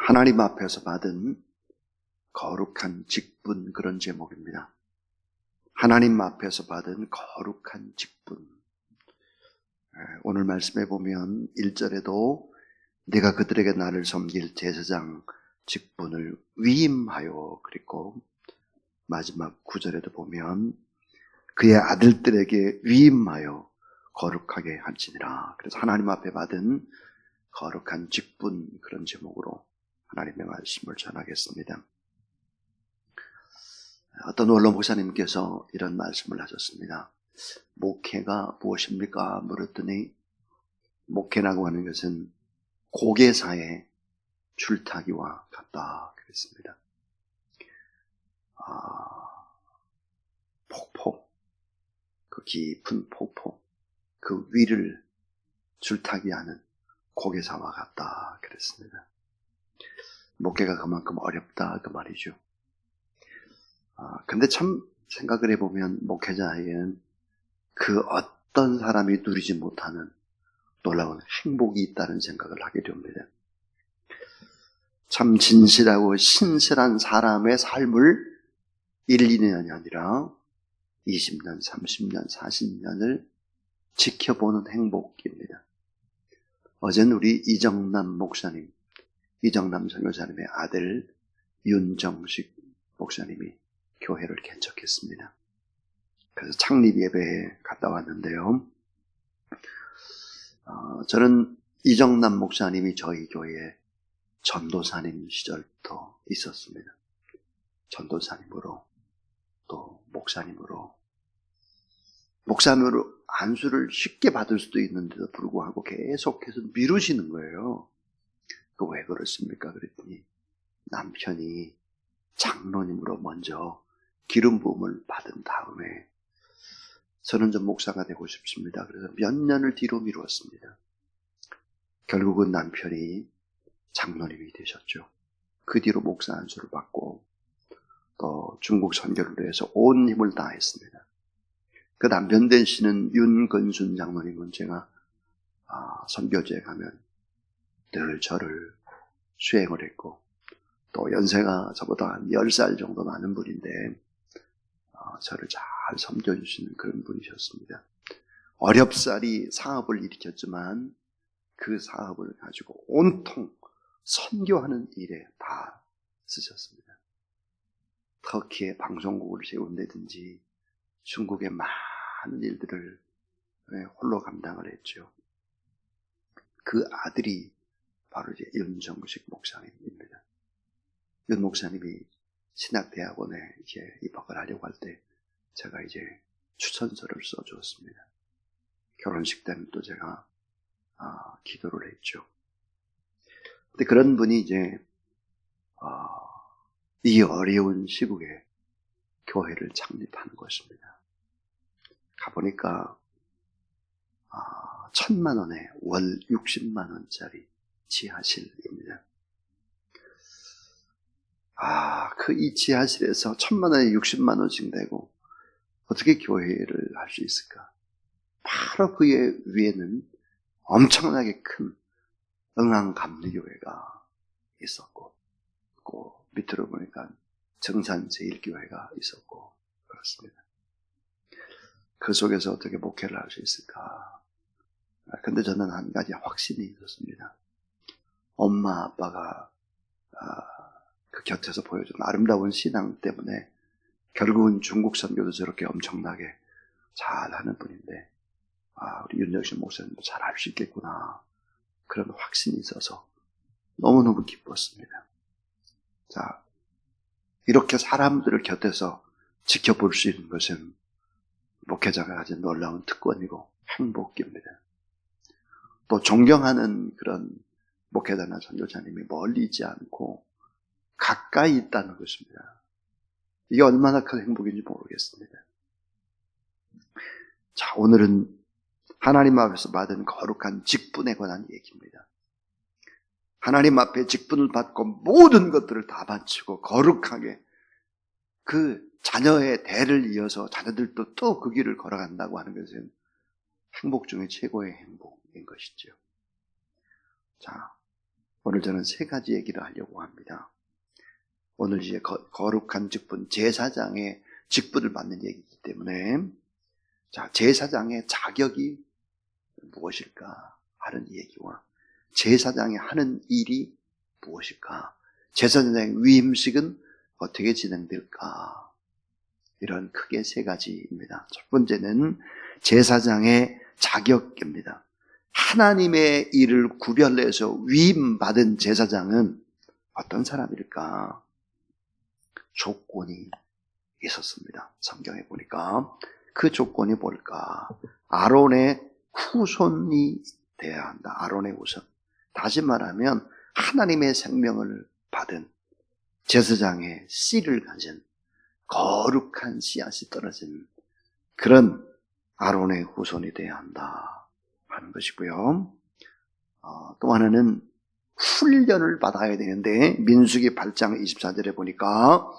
하나님 앞에서 받은 거룩한 직분, 그런 제목입니다. 하나님 앞에서 받은 거룩한 직분. 오늘 말씀에 보면 1절에도 내가 그들에게 나를 섬길 제사장 직분을 위임하여, 그리고 마지막 9절에도 보면 그의 아들들에게 위임하여 거룩하게 할지니라. 그래서 하나님 앞에 받은 거룩한 직분, 그런 제목으로 하나님의 말씀을 전하겠습니다. 어떤 원로 목사님께서 이런 말씀을 하셨습니다. 목회가 무엇입니까? 물었더니 목회라고 하는 것은 고개사의 줄타기와 같다 그랬습니다. 폭포, 그 깊은 폭포, 그 위를 줄타기하는 고개사와 같다 그랬습니다. 목회가 그만큼 어렵다 그 말이죠. 근데 참 생각을 해보면 목회자에게는 그 어떤 사람이 누리지 못하는 놀라운 행복이 있다는 생각을 하게 됩니다. 참 진실하고 신실한 사람의 삶을 1, 2년이 아니라 20년, 30년, 40년을 지켜보는 행복입니다. 어제는 우리 이정남 목사님, 이정남 선교사님의 아들 윤정식 목사님이 교회를 개척했습니다. 그래서 창립 예배에 갔다 왔는데요. 저는 이정남 목사님이 저희 교회에 전도사님 시절부터 있었습니다. 전도사님으로 또 목사님으로 안수를 쉽게 받을 수도 있는데도 불구하고 계속해서 미루시는 거예요. 왜 그렇습니까? 그랬더니 남편이 장로님으로 먼저 기름 부음을 받은 다음에 저는 좀 목사가 되고 싶습니다. 그래서 몇 년을 뒤로 미루었습니다. 결국은 남편이 장로님이 되셨죠. 그 뒤로 목사 안수를 받고 또 중국 선교를 위해서 온 힘을 다했습니다. 그 남편 되시는 윤건순 장로님은 제가 선교지에 가면 늘 저를 수행을 했고 또 연세가 저보다 한 10살 정도 많은 분인데 저를 잘 섬겨주시는 그런 분이셨습니다. 어렵사리 사업을 일으켰지만 그 사업을 가지고 온통 선교하는 일에 다 쓰셨습니다. 터키에 방송국을 세운다든지 중국의 많은 일들을 홀로 감당을 했죠. 그 아들이 바로 이제 윤정식 목사님입니다. 윤 목사님이 신학대학원에 이제 입학을 하려고 할 때 제가 이제 추천서를 써주었습니다. 결혼식 때는 또 제가 기도를 했죠. 근데 그런 분이 이제 이 어려운 시국에 교회를 창립하는 것입니다. 가보니까 1,000만 원에 월 60만 원짜리 지하실입니다. 그 이 지하실에서 1,000만 원에 60만 원씩 내고 어떻게 교회를 할 수 있을까? 바로 그의 위에는 엄청나게 큰 응앙감리교회가 있었고, 그 밑으로 보니까 정산제일교회가 있었고 그렇습니다. 그 속에서 어떻게 목회를 할 수 있을까? 근데 저는 한 가지 확신이 있었습니다. 엄마 아빠가 그 곁에서 보여준 아름다운 신앙 때문에 결국은 중국 선교도 저렇게 엄청나게 잘하는 분인데 우리 윤정식 목사님도 잘 할 수 있겠구나, 그런 확신이 있어서 너무너무 기뻤습니다. 자, 이렇게 사람들을 곁에서 지켜볼 수 있는 것은 목회자가 가진 놀라운 특권이고 행복입니다. 또 존경하는 그런 목회자나 선교사님이 멀리 있지 않고 가까이 있다는 것입니다. 이게 얼마나 큰 행복인지 모르겠습니다. 자, 오늘은 하나님 앞에서 받은 거룩한 직분에 관한 얘기입니다. 하나님 앞에 직분을 받고 모든 것들을 다 바치고 거룩하게 그 자녀의 대를 이어서 자녀들도 또 그 길을 걸어간다고 하는 것은 행복 중에 최고의 행복인 것이죠. 자, 오늘 저는 세 가지 얘기를 하려고 합니다. 오늘 이제 거룩한 직분, 제사장의 직분을 받는 얘기이기 때문에, 자, 제사장의 자격이 무엇일까 하는 얘기와 제사장이 하는 일이 무엇일까, 제사장의 위임식은 어떻게 진행될까, 이런 크게 세 가지입니다. 첫 번째는 제사장의 자격입니다. 하나님의 일을 구별해서 위임받은 제사장은 어떤 사람일까? 조건이 있었습니다. 성경에 보니까 그 조건이 뭘까? 아론의 후손이 돼야 한다. 아론의 후손. 다시 말하면 하나님의 생명을 받은 제사장의 씨를 가진 거룩한 씨앗이 떨어진 그런 아론의 후손이 돼야 한다 하는 것이고요. 또 하나는 훈련을 받아야 되는데, 민수기 8장 24절에 보니까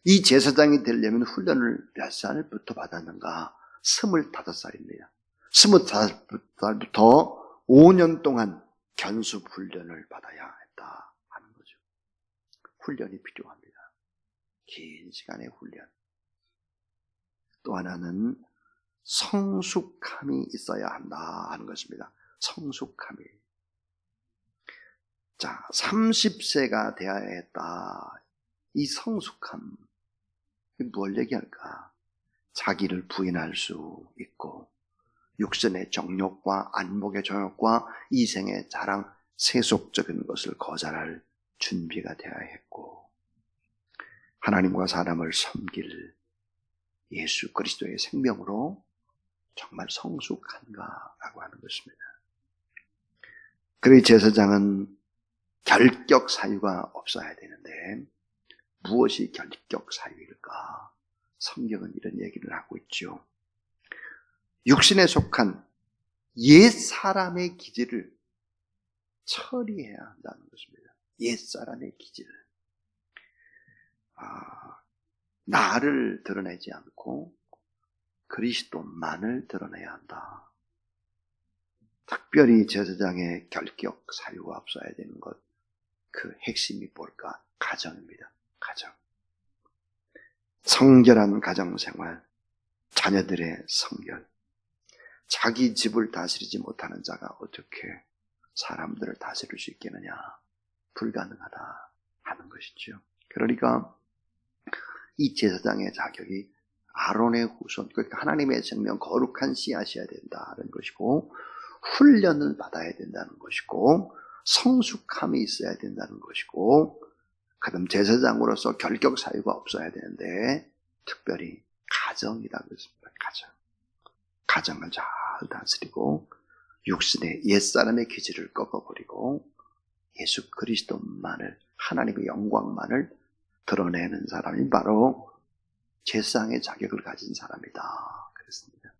이 제사장이 되려면 훈련을 몇 살부터 받았는가? 25살입니다. 25살부터 5년 동안 견습 훈련을 받아야 했다 하는 거죠. 훈련이 필요합니다. 긴 시간의 훈련. 또 하나는 성숙함이 있어야 한다 하는 것입니다. 성숙함이. 자, 30세가 되어야 했다. 이 성숙함, 뭘 얘기할까? 자기를 부인할 수 있고, 육신의 정욕과 안목의 정욕과 이생의 자랑, 세속적인 것을 거절할 준비가 되어야 했고, 하나님과 사람을 섬길 예수 그리스도의 생명으로 정말 성숙한가라고 하는 것입니다. 그의 제사장은 결격 사유가 없어야 되는데, 무엇이 결격 사유일까? 성경은 이런 얘기를 하고 있죠. 육신에 속한 옛 사람의 기질을 처리해야 한다는 것입니다. 옛 사람의 기질을. 나를 드러내지 않고 그리스도만을 드러내야 한다. 특별히 제사장의 결격 사유가 없어야 되는 것, 그 핵심이 뭘까? 가정입니다. 가정. 성결한 가정생활, 자녀들의 성결. 자기 집을 다스리지 못하는 자가 어떻게 사람들을 다스릴 수 있겠느냐? 불가능하다 하는 것이죠. 그러니까 이 제사장의 자격이 아론의 후손, 그러니까 하나님의 생명 거룩한 씨앗이어야 된다는 것이고, 훈련을 받아야 된다는 것이고, 성숙함이 있어야 된다는 것이고, 그다음 제사장으로서 결격 사유가 없어야 되는데, 특별히 가정이라고 했습니다. 가정을 잘 다스리고 육신의 옛사람의 기질을 꺾어버리고 예수 그리스도만을, 하나님의 영광만을 드러내는 사람이 바로 제사장의 자격을 가진 사람이다 그랬습니다.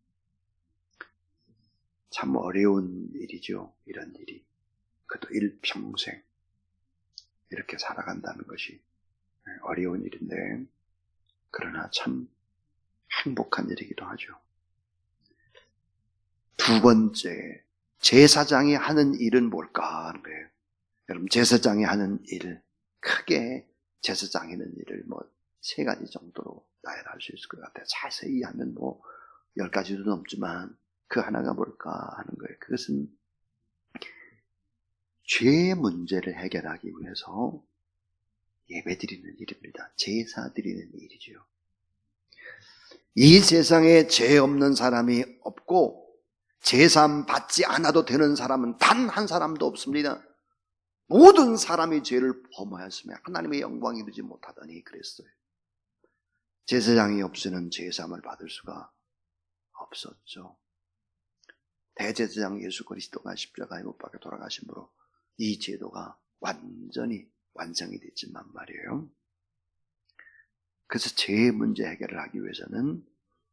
참 어려운 일이죠. 이런 일이. 그것도 일평생 이렇게 살아간다는 것이 어려운 일인데, 그러나 참 행복한 일이기도 하죠. 두 번째, 제사장이 하는 일은 뭘까 하는 거예요. 여러분, 제사장이 하는 일, 크게 제사장이 하는 일을 세 가지 정도로 나열할 수 있을 것 같아요. 자세히 하면 10가지도 넘지만 그 하나가 뭘까 하는 거예요. 그것은 죄의 문제를 해결하기 위해서 예배 드리는 일입니다. 제사 드리는 일이죠. 이 세상에 죄 없는 사람이 없고 제사 받지 않아도 되는 사람은 단 한 사람도 없습니다. 모든 사람이 죄를 범하였으며 하나님의 영광이 이루지 못하더니 그랬어요. 제사장이 없이는 제사함을 받을 수가 없었죠. 대제사장 예수 그리스도가 십자가에 못 박혀 돌아가심으로 이 제도가 완전히 완성이 됐지만 말이에요. 그래서 죄의 문제 해결을 하기 위해서는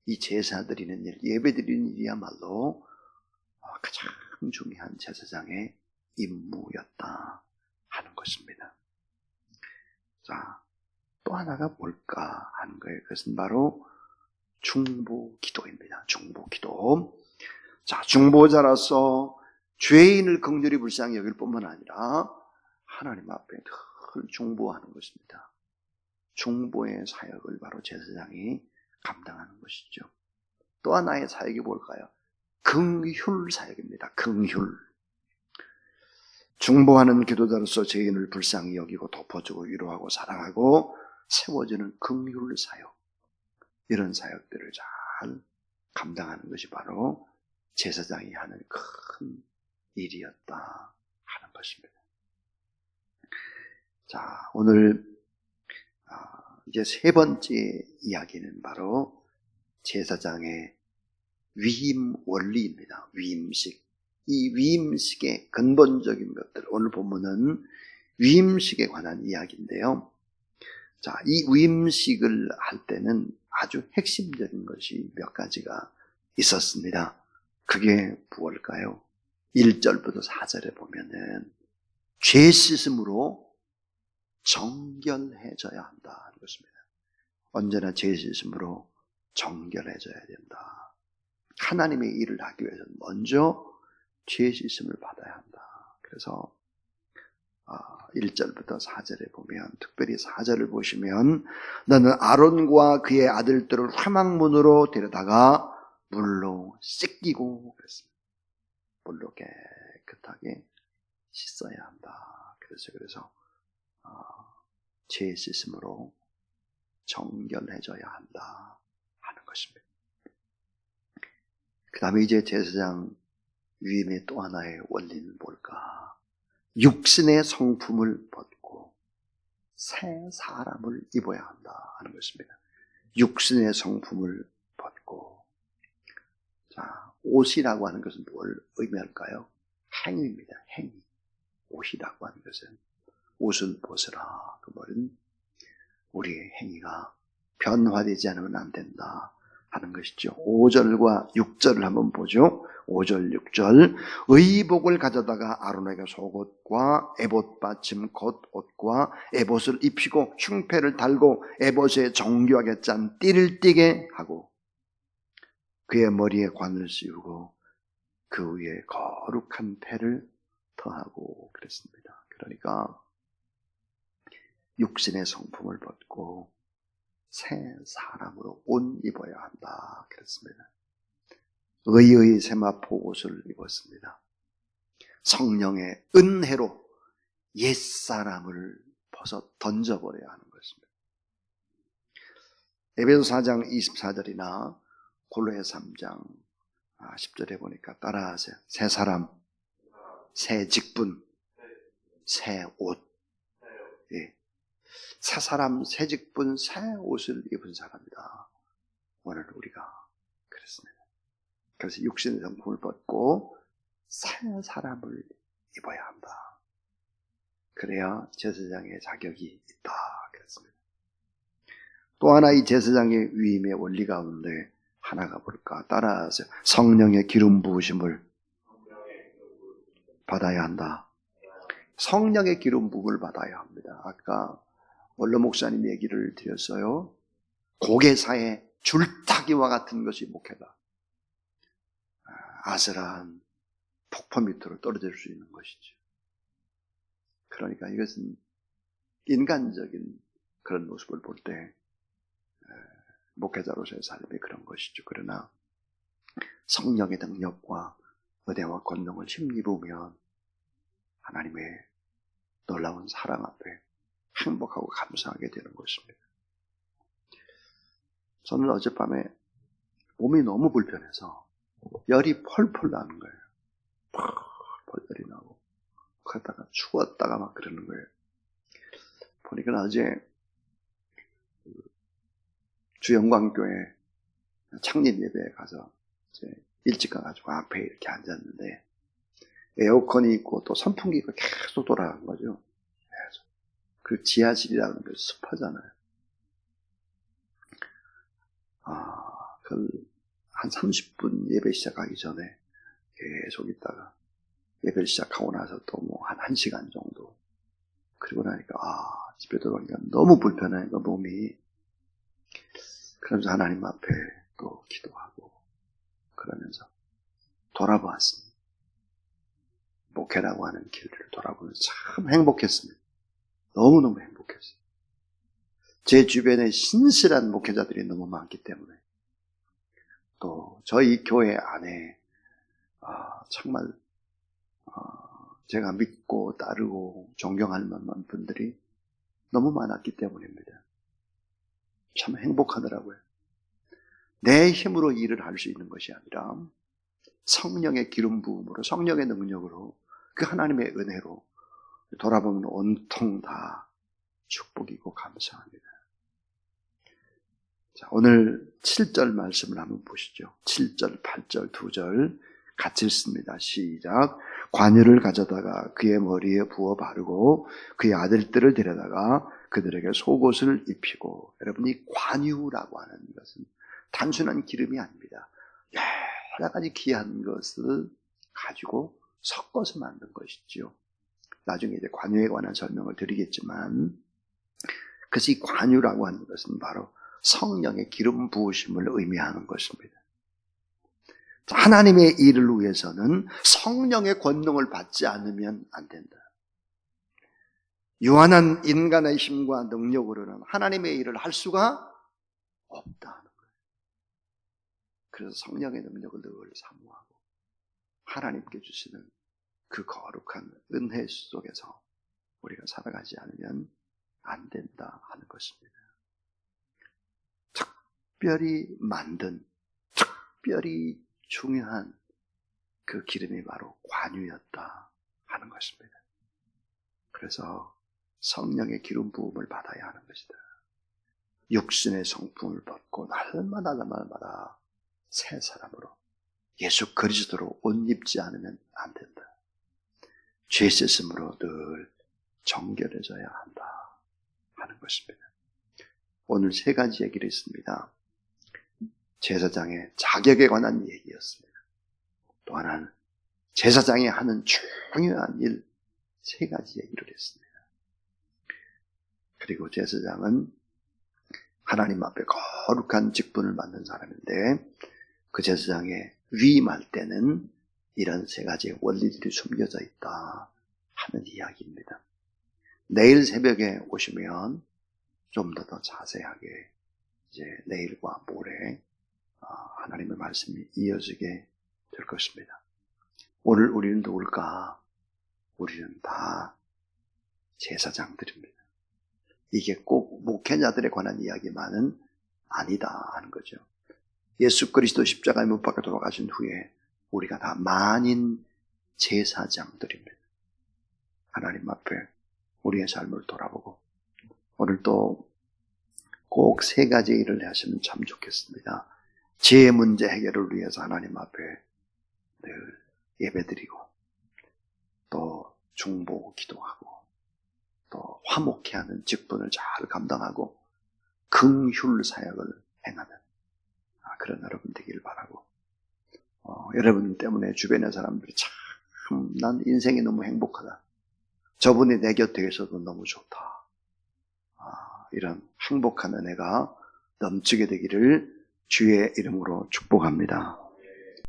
이 제사 드리는 일, 예배 드리는 일이야말로 가장 중요한 제사장의 임무였다 하는 것입니다. 자, 또 하나가 뭘까 하는 거예요. 그것은 바로 중보기도입니다. 중보기도. 자, 중보자로서 죄인을 긍휼히 불쌍히 여길 뿐만 아니라 하나님 앞에 늘 중보하는 것입니다. 중보의 사역을 바로 제사장이 감당하는 것이죠. 또 하나의 사역이 뭘까요? 긍휼 사역입니다. 긍휼. 중보하는 기도자로서 죄인을 불쌍히 여기고 덮어주고 위로하고 사랑하고 세워주는 긍휼 사역. 이런 사역들을 잘 감당하는 것이 바로 제사장이 하는 큰 일이었다 하는 것입니다. 자, 오늘 이제 세 번째 이야기는 바로 제사장의 위임 원리입니다. 위임식. 이 위임식의 근본적인 것들, 오늘 본문은 위임식에 관한 이야기인데요. 자, 이 위임식을 할 때는 아주 핵심적인 것이 몇 가지가 있었습니다. 그게 무엇일까요? 1절부터 4절에 보면은 죄 씻음으로 정결해져야 한다는 것입니다. 언제나 죄 씻음으로 정결해져야 된다. 하나님의 일을 하기 위해서는 먼저 죄 씻음을 받아야 한다. 그래서 1절부터 4절에 보면, 특별히 4절을 보시면, 너는 아론과 그의 아들들을 회막문으로 데려다가 물로 씻기고 그랬습니다. 물로 깨끗하게 씻어야 한다. 그래서 죄 씻음으로 정결해져야 한다 하는 것입니다. 그 다음에 이제 제사장 위임의 또 하나의 원리는 뭘까? 육신의 성품을 벗고 새 사람을 입어야 한다 하는 것입니다. 육신의 성품을 벗고. 자, 옷이라고 하는 것은 뭘 의미할까요? 행위입니다. 행위. 옷이라고 하는 것은 옷을 벗으라. 그 말은 우리의 행위가 변화되지 않으면 안 된다 하는 것이죠. 5절과 6절을 한번 보죠. 5절, 6절. 의복을 가져다가 아론에게 속옷과 에봇 받침 겉옷과 에봇을 입히고 흉패를 달고 에봇에 정교하게 짠 띠를 띠게 하고 그의 머리에 관을 씌우고 그 위에 거룩한 패를 더하고 그랬습니다. 그러니까 육신의 성품을 벗고 새 사람으로 옷 입어야 한다 그랬습니다. 의의 세마포 옷을 입었습니다. 성령의 은혜로 옛사람을 벗어 던져버려야 하는 것입니다. 에베소 4장 24절이나 골로새 3장 10절에 보니까 따라하세요. 새 사람, 새 직분, 새 옷. 예. 새 사람, 새 직분, 새 옷을 입은 사람이다. 오늘 우리가 그랬습니다. 그래서 육신의 성품을 벗고 새 사람을 입어야 한다. 그래야 제사장의 자격이 있다. 그랬습니다. 또 하나 이 제사장의 위임의 원리 가운데 하나가 뭘까? 따라하세요. 성령의 기름 부으심을 받아야 한다. 성령의 기름 부음을 받아야 합니다. 아까 원로 목사님 얘기를 드렸어요. 고개사에 줄타기와 같은 것이 목회다. 아슬한 폭포 밑으로 떨어질 수 있는 것이죠. 그러니까 이것은 인간적인 그런 모습을 볼 때 목회자로서의 삶이 그런 것이죠. 그러나 성령의 능력과 은혜와 권능을 힘입으면 하나님의 놀라운 사랑 앞에 행복하고 감사하게 되는 것입니다. 저는 어젯밤에 몸이 너무 불편해서 열이 펄펄 나는 거예요. 펄펄 열이 나고 그러다가 추웠다가 막 그러는 거예요. 보니까 어제 주영광교회 창립 예배에 가서 이제 일찍 가가지고 앞에 이렇게 앉았는데 에어컨이 있고 또 선풍기가 계속 돌아가는 거죠. 계속. 그 지하실이라는 게 습하잖아요. 한 30분 예배 시작하기 전에 계속 있다가 예배를 시작하고 나서 또 뭐 한 1시간 정도. 그리고 나니까 집에 들어가니까 너무 불편해, 그 몸이. 그러면서 하나님 앞에 또 기도하고 그러면서 돌아보았습니다. 목회라고 하는 길을 돌아보면서 참 행복했습니다. 너무너무 행복했어요. 제 주변에 신실한 목회자들이 너무 많기 때문에, 또 저희 교회 안에 정말 제가 믿고 따르고 존경할 만한 분들이 너무 많았기 때문입니다. 참 행복하더라고요. 내 힘으로 일을 할 수 있는 것이 아니라 성령의 기름 부음으로, 성령의 능력으로, 그 하나님의 은혜로 돌아보면 온통 다 축복이고 감사합니다. 자, 오늘 7절 말씀을 한번 보시죠. 7절, 8절, 2절 같이 읽습니다. 시작. 관유를 가져다가 그의 머리에 부어 바르고 그의 아들들을 데려다가 그들에게 속옷을 입히고, 여러분, 이 관유라고 하는 것은 단순한 기름이 아닙니다. 여러 가지 귀한 것을 가지고 섞어서 만든 것이죠. 나중에 이제 관유에 관한 설명을 드리겠지만, 그래서 이 관유라고 하는 것은 바로 성령의 기름 부으심을 의미하는 것입니다. 하나님의 일을 위해서는 성령의 권능을 받지 않으면 안 된다. 유한한 인간의 힘과 능력으로는 하나님의 일을 할 수가 없다. 그래서 성령의 능력을 늘 사모하고 하나님께 주시는 그 거룩한 은혜 속에서 우리가 살아가지 않으면 안 된다 하는 것입니다. 특별히 만든, 특별히 중요한 그 기름이 바로 관유였다 하는 것입니다. 그래서 성령의 기름 부음을 받아야 하는 것이다. 육신의 성품을 벗고 날마다 새 사람으로 예수 그리스도로 옷 입지 않으면 안 된다. 죄 씻음으로 늘 정결해져야 한다 하는 것입니다. 오늘 세 가지 얘기를 했습니다. 제사장의 자격에 관한 얘기였습니다. 또 하나는 제사장이 하는 중요한 일, 세 가지 얘기를 했습니다. 그리고 제사장은 하나님 앞에 거룩한 직분을 맡는 사람인데, 그 제사장에 위임할 때는 이런 세 가지의 원리들이 숨겨져 있다 하는 이야기입니다. 내일 새벽에 오시면 좀 더 자세하게 이제 내일과 모레 하나님의 말씀이 이어지게 될 것입니다. 오늘 우리는 누굴까? 우리는 다 제사장들입니다. 이게 꼭 목회자들에 관한 이야기만은 아니다 하는 거죠. 예수 그리스도 십자가에 못 박혀 돌아가신 후에 우리가 다 만인 제사장들입니다. 하나님 앞에 우리의 삶을 돌아보고 오늘 또 꼭 세 가지 일을 하시면 참 좋겠습니다. 제 문제 해결을 위해서 하나님 앞에 늘 예배드리고, 또 중보 기도하고, 또 화목케 하는 직분을 잘 감당하고 긍휼 사역을 행하는 그런 여러분 되기를 바라고, 여러분 때문에 주변의 사람들이 참 난 인생이 너무 행복하다, 저분이 내 곁에 있어도 너무 좋다, 이런 행복한 은혜가 넘치게 되기를 주의 이름으로 축복합니다.